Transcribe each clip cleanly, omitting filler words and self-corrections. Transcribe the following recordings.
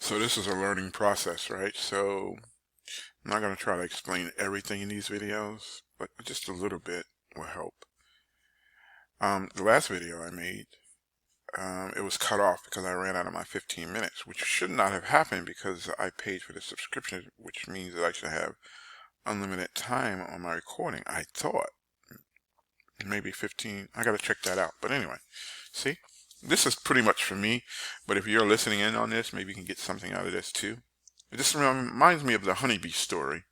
So this is a learning process, right? So I'm not going to try to explain everything in these videos, but just a little bit will help. The last video I made, it was cut off because I ran out of my 15 minutes, which should not have happened because I paid for the subscription, which means that I should have unlimited time on my recording. I thought maybe 15. I got to check that out. But anyway, see, this is pretty much for me. But if you're listening in on this, maybe you can get something out of this too. It just reminds me of the honeybee story,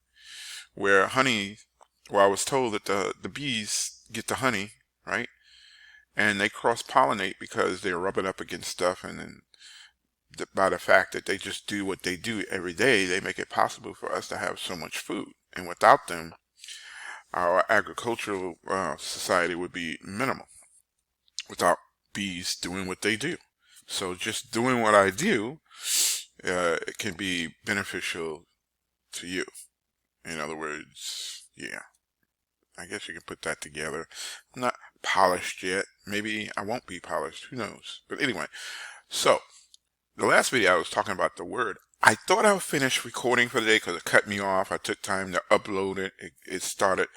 where I was told that the bees get the honey, right? And they cross-pollinate because they rub it up against stuff, and then by the fact that they just do what they do every day, they make it possible for us to have so much food. And without them, our agricultural society would be minimal without bees doing what they do. So just doing what I do, it can be beneficial to you. In other words, yeah, I guess you can put that together. I'm not polished yet. Maybe I won't be polished. Who knows? But anyway, so the last video I was talking about the word. I thought I would finish recording for the day because it cut me off. I took time to upload it. It started.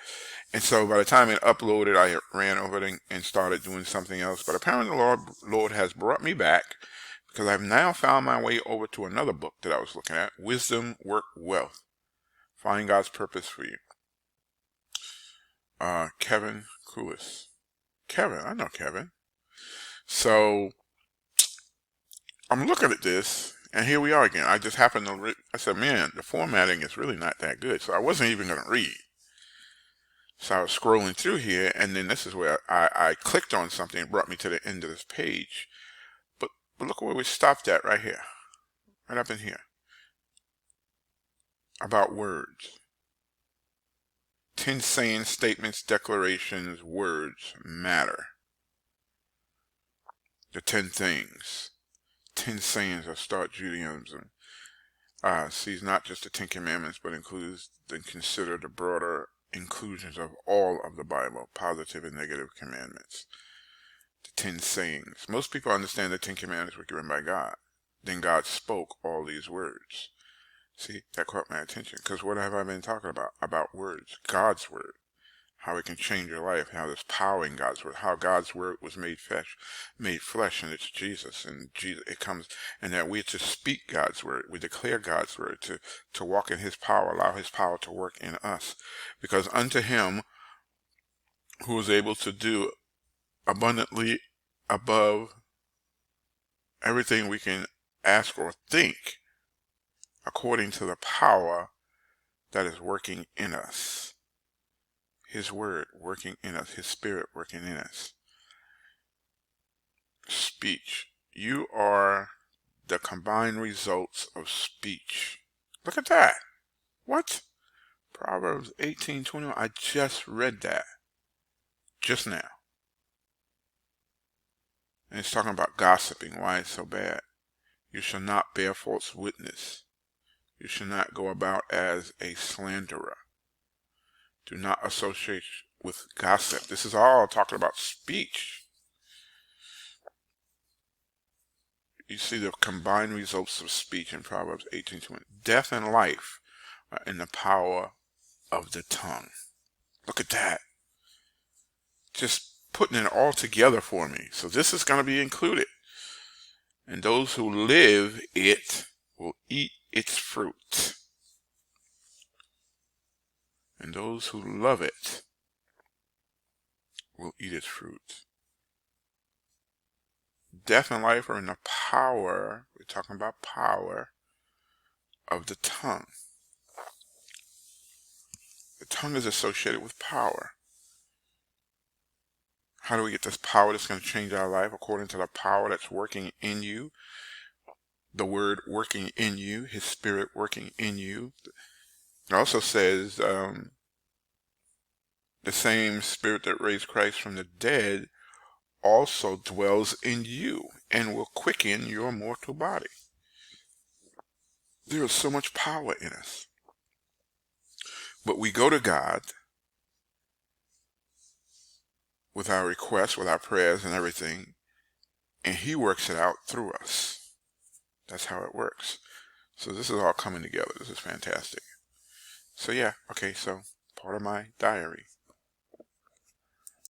And so by the time it uploaded, I ran over it and started doing something else. But apparently the Lord has brought me back because I've now found my way over to another book that I was looking at, Wisdom, Work, Wealth. Find God's Purpose for You. Kevin Kruis. Kevin, I know Kevin. So I'm looking at this, and here we are again. I just happened to I said, man, the formatting is really not that good. So I wasn't even going to read. So I was scrolling through here, and then this is where I clicked on something and brought me to the end of this page. But look where we stopped at right here. Right up in here. About words. 10 sayings, statements, declarations, words matter. The 10 things. 10 sayings of Start Judaism. Sees not just the 10 commandments, but includes and consider the broader inclusions of all of the Bible, positive and negative commandments. The 10 sayings. Most people understand the 10 commandments were given by God. Then God spoke all these words. See, that caught my attention. Because what have I been talking about? About words. God's word. How it can change your life. How there's power in God's word. How God's word was made flesh, and it's Jesus. And Jesus, it comes, and that we're to speak God's word. We declare God's word to walk in His power. Allow His power to work in us. Because unto Him who is able to do abundantly above everything we can ask or think, according to the power that is working in us. His word working in us. His spirit working in us. Speech. You are the combined results of speech. Look at that. What? Proverbs 18:21. I just read that. Just now. And it's talking about gossiping. Why it's so bad. You shall not bear false witness. You should not go about as a slanderer. Do not associate with gossip. This is all talking about speech. You see the combined results of speech in Proverbs 18:20. Death and life are in the power of the tongue. Look at that. Just putting it all together for me. So this is going to be included. And those who live it will eat its fruit. And those who love it will eat its fruit. Death and life are in the power, we're talking about power, of the tongue. The tongue is associated with power. How do we get this power that's going to change our life? According to the power that's working in you. The word working in you. His spirit working in you. It also says the same spirit that raised Christ from the dead also dwells in you and will quicken your mortal body. There is so much power in us. But we go to God with our requests, with our prayers and everything, and He works it out through us. That's how it works. So this is all coming together. This is fantastic. So yeah, okay, so part of my diary.